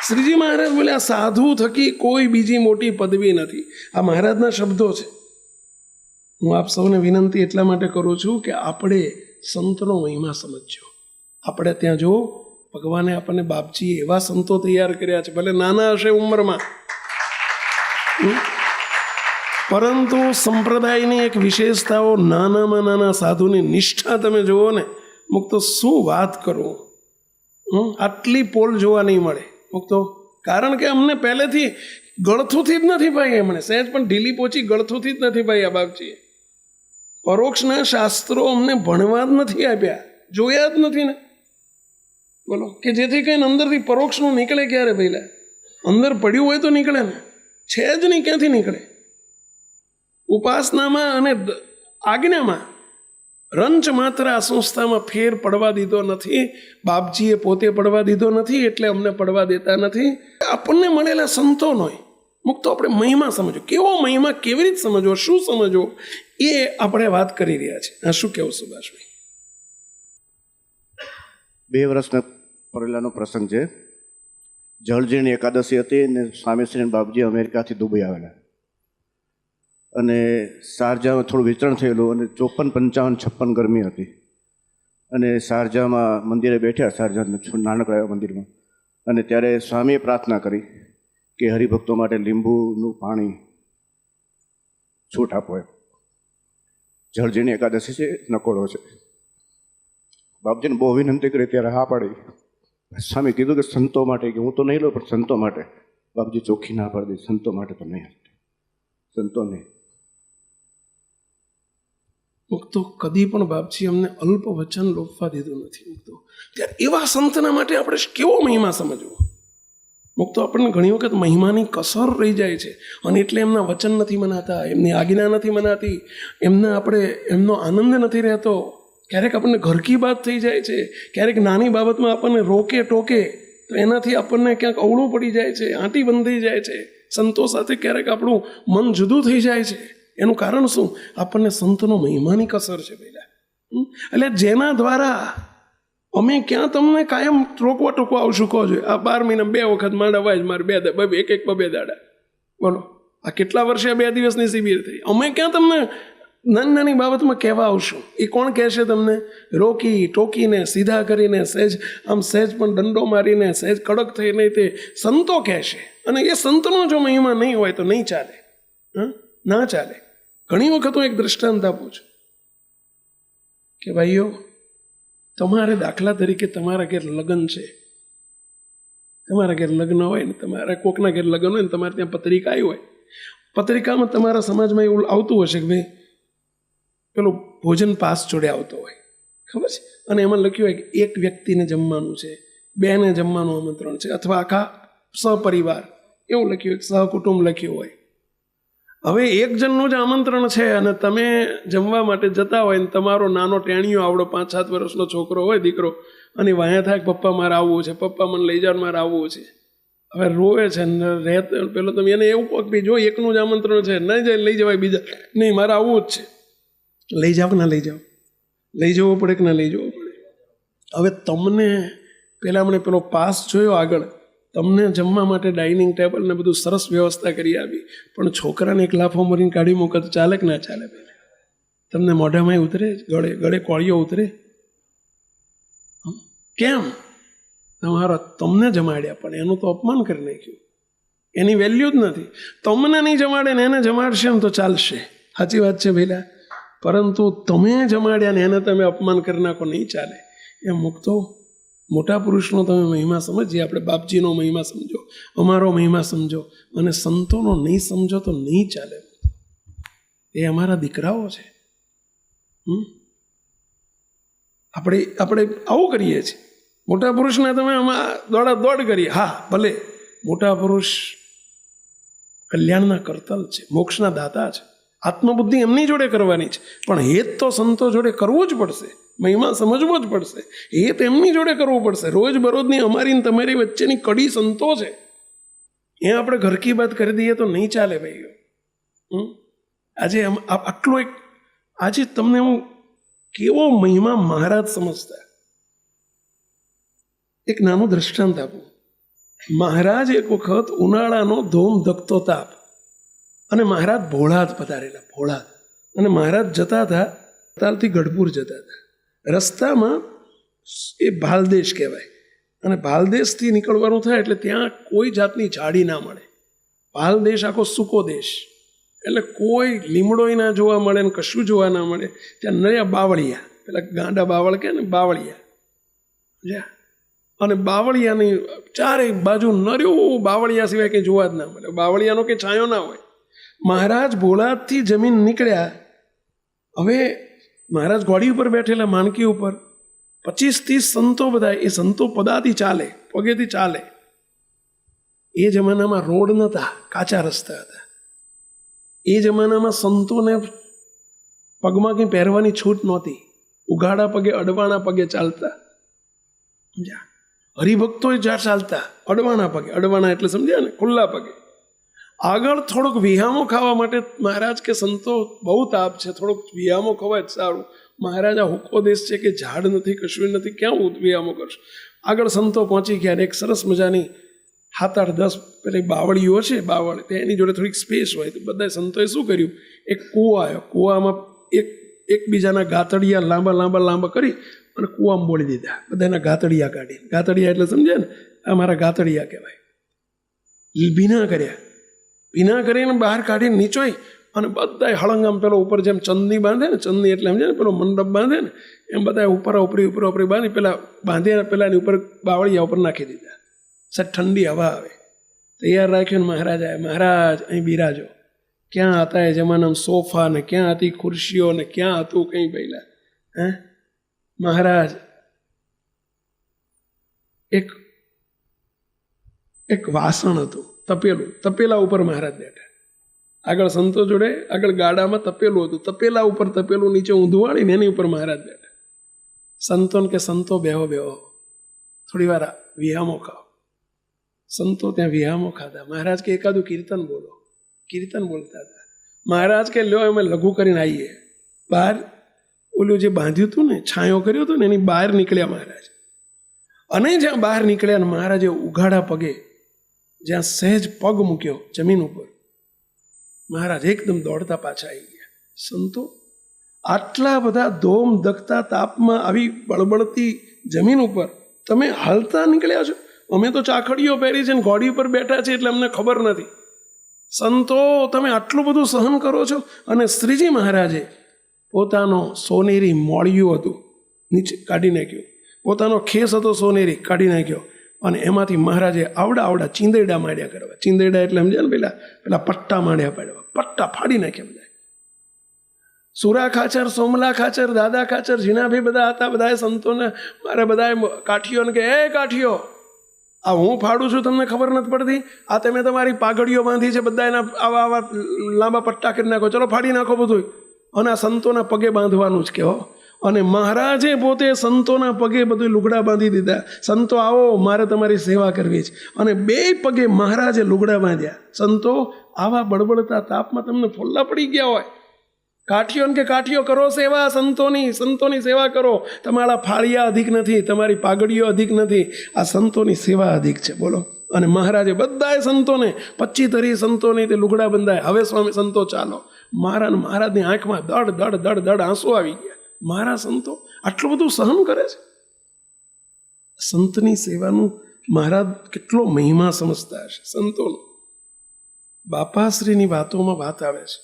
શ્રીજી મહારાજ બોલે આ સાધુ થકી કોઈ બીજી મોટી પદવી નથી. આ મહારાજના શબ્દો છે. હું આપ સૌને વિનંતી એટલા માટે કરું છું કે આપણે સંતનો મહિમા સમજજો. આપણે ત્યાં જો ભગવાને આપણને બાપજીએ એવા સંતો તૈયાર કર્યા છે, ભલે નાના હશે ઉંમરમાં, પરંતુ સંપ્રદાયની એક વિશેષતાઓ, નાનામાં નાના સાધુની નિષ્ઠા તમે જુઓ ને, મુક્તો શું વાત કરું, આટલી પોલ જોવા નહીં મળે મુક્તો. કારણ કે અમને પહેલેથી ગળથુથી જ નથી ભાઈ, એમણે સહેજ પણ ઢીલી પોચી ગળથુથી જ નથી ભાઈ આ બાપજીએ. પરોક્ષના શાસ્ત્રો અમને ભણવા જ નથી આપ્યા, જોયા જ નથી ને. બોલો કે જેથી કંઈ અંદરથી પરોક્ષનું નીકળે ક્યારે પહેલા? અંદર પડ્યું હોય તો નીકળે ને, છે જ નહીં, ક્યાંથી નીકળે? ઉપાસનામાં અને આજ્ઞામાં રંચ માત્ર આ સંસ્થામાં ફેર પડવા દીધો નથી. બાપજીએ પોતે પડવા દીધો નથી, એટલે અમને પડવા દેતા નથી. આપણને મળેલા સંતોનો મુક્તો આપણે મહિમા સમજો. કેવો મહિમા, કેવી રીતે સમજવો, શું સમજવો, એ આપણે વાત કરી રહ્યા છીએ. આ શું કહેવું સુભાષભાઈ? 2 વર્ષના પહેલાનો પ્રસંગ છે. જળજીર્ણ એકાદશી હતી અને સ્વામીશ્રી બાપજી અમેરિકાથી દુબઈ આવેલા અને શારજામાં થોડું વિચરણ થયેલું અને 54, 55, 56 ગરમી હતી અને શારજામાં મંદિરે બેઠ્યા, શારજાના નાનકડા એવા મંદિરમાં, અને ત્યારે સ્વામીએ પ્રાર્થના કરી કે હરિભક્તો માટે લીંબુનું પાણી છૂટ આપો. એમ જળજીર્ણ એકાદશી છે, નકોડો છે. બાપજીને બહુ વિનંતી કરી, ત્યારે હા પાડી. સ્વામી કીધું કે સંતો માટે, કે હું તો નહીં લઉં પણ સંતો માટે. બાપજી ચોખ્ખી ના પાડી દીધી, સંતો માટે તો નહીં, સંતો નહીં. મુક્તો કદી પણ બાપજી અમને અલ્પ વચન લોપવા દીધું નથી મુક્તો. ત્યારે એવા સંતના માટે આપણે કેવો મહિમા સમજવો મુક્તો. આપણને ઘણી વખત મહિમાની કસર રહી જાય છે અને એટલે એમના વચન નથી મનાતા, એમની આજ્ઞા નથી મનાતી, એમનો આનંદ નથી રહેતો. ક્યારેક આપણને ઘરકી બાત થઈ જાય છે, ક્યારેક નાની બાબતમાં આપણને રોકે ટોકે તો એનાથી આપણને ક્યાંક અવળું પડી જાય છે, આંટી બંધાઈ જાય છે. સંતો સાથે ક્યારેક આપણું મન જુદું થઈ જાય છે. એનું કારણ શું? આપણને સંતનો મહિમાની કસર છે પહેલાં. એટલે જેના દ્વારા અમે ક્યાં તમને કાયમ રોકવા ટોકવા આવશું કહો જોઈએ. આ 12 મહિના 2 વખત માંડા વાય મારે 2 દાડા. બોલો આ કેટલા વર્ષે 2 દિવસની શિબિર થઈ. અમે ક્યાં તમને નાની નાની બાબતમાં કહેવા આવશું? એ કોણ કહેશે તમને? રોકી ટોકીને, સીધા કરીને, સહેજ પણ દંડો મારીને, સહેજ કડક થઈને તે સંતો કહેશે. અને એ સંતનો જો મહિમા નહીં હોય તો નહીં ચાલે, ના ચાલે. ઘણી વખત હું એક દૃષ્ટાંત આપું છું કે ભાઈઓ, તમારે દાખલા તરીકે તમારા ઘેર લગ્ન છે, તમારા ઘેર લગ્ન હોય ને, તમારા કોકના ઘેર લગ્ન હોય ને, તમારે ત્યાં પત્રિકા આવી હોય. પત્રિકામાં તમારા સમાજમાં એવું આવતું હશે કે ભાઈ પેલું ભોજન પાસ જોડે આવતો હોય, ખબર છે? અને એમાં લખ્યું હોય કે 1 વ્યક્તિને જમવાનું છે, 2ને જમવાનું આમંત્રણ છે, અથવા આખા સહપરિવાર એવું લખ્યું હોય, સહકુટુંબ લખ્યું હોય. હવે 1 જણનું જ આમંત્રણ છે અને તમે જમવા માટે જતા હોય ને તમારો નાનો ટેણીયો આવડો 5-7 વર્ષનો છોકરો હોય, દીકરો, અને વાયા થાય પપ્પા મારે આવવું છે, પપ્પા મને લઈ જાવ, મારે આવવું છે. હવે રોવે છે ને રહેતો પેલો તમે એને એવું કહો કે જો 1નું જ આમંત્રણ છે, નહીં જાય લઈ જવાય, બીજા નહીં મારે આવવું જ છે. લઈ જાઓ કે ના લઈ જાઓ? લઈ જવો પડે કે ના લઈ જવો પડે? હવે તમને પહેલાં મને પેલો પાસ જોયો આગળ, તમને જમવા માટે ડાઇનિંગ ટેબલ ને બધું સરસ વ્યવસ્થા કરી આપી, પણ છોકરાને એક લાફો મરીને કાઢી મૂકે તો ચાલે કે ના ચાલે? તમને મોઢામાં ઉતરે? ગળે કોળીઓ ઉતરે? કેમ? તમને જમાડ્યા પણ એનું તો અપમાન કરી નાખ્યું, એની વેલ્યુ જ નથી. તમને નહીં જમાડે ને એને જમાડશે ને તો ચાલશે, સાચી વાત છે ભઈલા. પરંતુ તમે જમાડ્યા ને એને તમે અપમાન કરી નાખો, નહીં ચાલે. એમ મુક્તો મોટા પુરુષનો તમે મહિમા સમજીએ. આપણે બાપજીનો મહિમા સમજો, અમારો મહિમા સમજો, અને સંતોનો નહીં સમજો તો નહીં ચાલે. એ અમારા દીકરાઓ છે. આપણે આવું કરીએ છીએ. મોટા પુરુષને તમે આમાં દોડ કરીએ. હા ભલે મોટા પુરુષ કલ્યાણના કરતલ છે, મોક્ષના દાતા છે, આત્મબુદ્ધિ એમની જોડે કરવાની છે, પણ હેત તો સંતો જોડે કરવું જ પડશે. મહિમા સમજવો જ પડશે, હેત એમની જોડે કરવું પડશે. રોજબરોજની અમારી ને તમારી વચ્ચેની કડી સંતો છે, એ આપણે ઘરકી બાત કરી દઈએ તો નહીં ચાલે ભાઈઓ. આજે આટલો આજે તમને હું કેવો મહિમા મહારાજ સમજતા. એક નાનું દ્રષ્ટાંત આપું. મહારાજ એક વખત ઉનાળાનો ધોમ ધકતો તાપ, અને મહારાજ ભોળાદ પધારેલા, ભોળાદ. અને મહારાજ જતા હતા તાલથી ગઢપુર જતા હતા. રસ્તામાં એ ભાલદેશ કહેવાય, અને ભાલદેશથી નીકળવાનું થાય એટલે ત્યાં કોઈ જાતની ઝાડી ના મળે. ભાલદેશ આખો સૂકો દેશ, એટલે કોઈ લીમડોય ના જોવા મળે ને કશું જોવા ના મળે. ત્યાં નયા બાવળિયા, પેલા ગાંડા બાવળ કે ને બાવળિયા, જ્યાં અને બાવળિયાની ચારે બાજુ નર્યું બાવળિયા સિવાય કંઈ જોવા જ ના મળે. બાવળિયાનો કંઈ છાંયો ના હોય. મહારાજ ભોળાદથી જમીન નીકળ્યા. હવે મહારાજ ઘોડી ઉપર બેઠેલા, માણકી ઉપર 25-30 સંતો બધા. એ સંતો પદાથી ચાલે, પગેથી ચાલે. એ જમાનામાં રોડ નહોતા, કાચા રસ્તા હતા. એ જમાનામાં સંતોને પગમાં કંઈ પહેરવાની છૂટ નહોતી. ઉઘાડા પગે, અડવાણા પગે ચાલતા. સમજ્યા? હરિભક્તો જ્યાં ચાલતા અડવાણા પગે, અડવાણા એટલે સમજ્યા ને, ખુલ્લા પગે. આગળ થોડોક વિહામો ખાવા માટે મહારાજ કે સંતો બહુ તાપ છે, થોડોક વિહામો ખવાય જ સારું. મહારાજ આ હુક્કો દેશ છે કે ઝાડ નથી, કશું નથી, ક્યાં વિહામો કરશો? આગળ સંતો પહોંચી ગયા. એક સરસ મજાની 7-8-10 પેલી બાવળીઓ છે, બાવળ, એની જોડે થોડીક સ્પેસ હોય. તો બધા સંતોએ શું કર્યું, એક કૂવો આવ્યો. કૂવામાં એકબીજાના ગાતડિયા લાંબા લાંબા લાંબા કરી અને કૂવામાં બોળી દીધા. બધાના ગાતડિયા કાઢી. ગાતડિયા એટલે સમજે ને, આ મારા ગાતડિયા કહેવાય. ભીના કર્યા, ભીના કરીને બહાર કાઢીને નીચોઈ અને બધા હળંગામ પેલો ઉપર જેમ ચંદની બાંધે ને, ચંદની એટલે સમજે ને પેલો મંડપ બાંધે ને, એમ બધા ઉપરા ઉપરી બાંધી પેલા બાંધ્યા, પેલાની ઉપર બાવળિયા ઉપર નાખી દીધા. સાહેબ ઠંડી હવા આવે, તૈયાર રાખ્યું ને મહારાજ આવ્યા. મહારાજ અહીં બિરાજો. ક્યાં હતા એ જમાનામાં સોફા ને, ક્યાં હતી ખુરશીઓ ને, ક્યાં હતું કંઈ પહેલા? હે મહારાજ એક વાસણ હતું, તપેલું. તપેલા ઉપર મહારાજ બેઠા. આગળ સંતો જોડે, આગળ ગાડામાં તપેલું હતું. તપેલા ઉપર તપેલું નીચે ઊંધું વાળીને એની ઉપર મહારાજ બેઠા. સંતોને કે સંતો બેહો થોડી વાર વિહામો ખાઓ. સંતો ત્યાં વિહામો ખાધા. મહારાજ કે એકાદું કીર્તન બોલો. કીર્તન બોલતા હતા. મહારાજ કે લ્યો અમે લઘુ કરીને આવીએ. બહાર ઓલું જે બાંધ્યું હતું ને, છાંયો કર્યો હતો ને, એની બહાર નીકળ્યા મહારાજ. અને જ્યાં બહાર નીકળ્યા ને મહારાજે ઉઘાડા પગે જ્યાં સહેજ પગ મૂક્યો જમીન ઉપર, મહારાજ એકદમ દોડતા પાછા આવી ગયા. સંતો આટલા બધા ધોમ ધકતા તાપમાં આવી બળબળતી જમીન ઉપર તમે હાલતા નીકળ્યા છો? અમે તો ચાખડીઓ પહેરી છે ને ઘોડી ઉપર બેઠા છે એટલે અમને ખબર નથી. સંતો તમે આટલું બધું સહન કરો છો? અને શ્રીજી મહારાજે પોતાનો સોનેરી મોળિયું હતું નીચે કાઢી નાખ્યું, પોતાનો ખેસ હતો સોનેરી કાઢી નાખ્યો, અને એમાંથી મહારાજે આવડા ચીંદેડા માંડ્યા કરવા. ચીંદેડા એટલે સમજ્યા ને, પેલા પટ્ટા માંડ્યા પાડવા, પટ્ટા ફાડી નાખ્યા બધા. સુરા ખાચર, સોમલા ખાચર, દાદા ખાચર, જીનાભાઈ બધા હતા. બધાએ સંતોને, મારે બધાએ કાઠીઓને કે, એ કાઠીઓ, આ હું ફાડું છું તમને ખબર નથી પડતી? આ તમે તમારી પાઘડીઓ બાંધી છે, બધા એના આવા લાંબા પટ્ટા કરી નાખો, ચલો ફાડી નાખો બધું. અને આ સંતોના પગે બાંધવાનું જ કહો. અને મહારાજે પોતે સંતોના પગે બધું લુગડા બાંધી દીધા. સંતો આવો, મારે તમારી સેવા કરવી છે. અને 2 પગે મહારાજે લુગડા બાંધ્યા. સંતો આવા બળબડતા તાપમાં તમને ફોલ્લા પડી ગયા હોય. કાઠીઓને કે કાઠીઓ કરો સેવા, સંતોની સેવા કરો. તમારા ફાળિયા અધિક નથી, તમારી પાઘડીઓ અધિક નથી, આ સંતોની સેવા અધિક છે. બોલો. અને મહારાજે બધાએ સંતોને 25-30 સંતોને તે લુગડા બંધાય. હવે સ્વામી સંતો ચાલો. મહારાજની આંખમાં દડ આંસુ આવી ગયા. મારા સંતો આટલું બધું સહન કરે છે. સંતની સેવાનું મહારાજ કેટલો મહિમા સમજતા હશે સંતોનો. બાપાશ્રીની વાતોમાં વાત આવે છે,